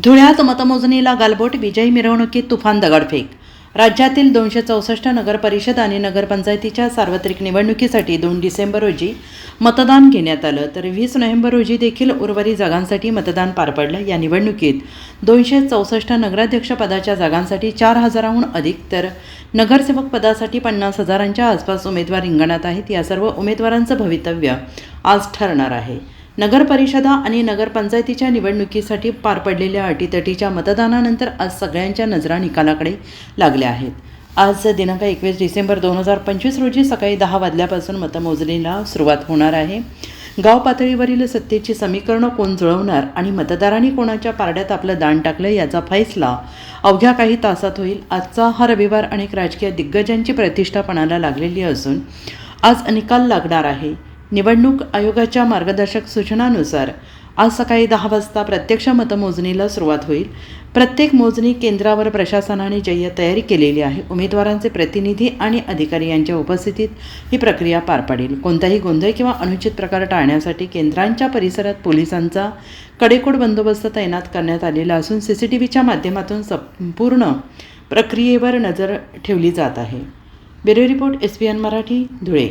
धुळ्यात मतमोजणीला गालबोट, विजयी मिरवणुकीत तुफान दगडफेक। राज्यातील 264 नगरपरिषद आणि नगरपंचायतीच्या सार्वत्रिक निवडणुकीसाठी 2 डिसेंबर रोजी मतदान घेण्यात आलं, तर 20 नोव्हेंबर रोजी देखील उर्वरित जागांसाठी मतदान पार पडलं। या निवडणुकीत 264 नगराध्यक्ष पदाच्या जागांसाठी 4000हून अधिक, तर नगरसेवक पदासाठी 50,000च्या आसपास उमेदवार रिंगणात आहेत। या सर्व उमेदवारांचं भवितव्य आज ठरणार आहे। नगरपरिषदा आणि नगरपंचायतीच्या निवडणुकीसाठी पार पडलेल्या अटीतटीच्या मतदानानंतर आज सगळ्यांच्या नजरा निकालाकडे लागल्या आहेत। आज दिनांक 21 डिसेंबर 2025 रोजी सकाळी 10 वाजल्यापासून मतमोजणीला सुरुवात होणार आहे। गाव पातळीवरील सत्तेची समीकरणं कोण जुळवणार आणि मतदारांनी कोणाच्या पारड्यात आपलं दान टाकलं याचा फैसला अवघ्या काही तासात होईल। आजचा हा रविवार अनेक राजकीय दिग्गजांची प्रतिष्ठा पणाला लागलेली असून आज निकाल लागणार आहे। निवडणूक आयोगाच्या मार्गदर्शक सूचनानुसार आज सकाळी 10 वाजता प्रत्यक्ष मतमोजणीला सुरुवात होईल। प्रत्येक मोजणी केंद्रावर प्रशासनाने जय्यत तयारी केलेली आहे। उमेदवारांचे प्रतिनिधी आणि अधिकारी यांच्या उपस्थितीत ही प्रक्रिया पार पडेल। कोणताही गोंधळ किंवा अनुचित प्रकार टाळण्यासाठी केंद्रांच्या परिसरात पोलिसांचा कडेकोट बंदोबस्त तैनात करण्यात आलेला असून CCTVच्या माध्यमातून संपूर्ण प्रक्रियेवर नजर ठेवली जात आहे। Bureau report SBN Marathi, Dhule.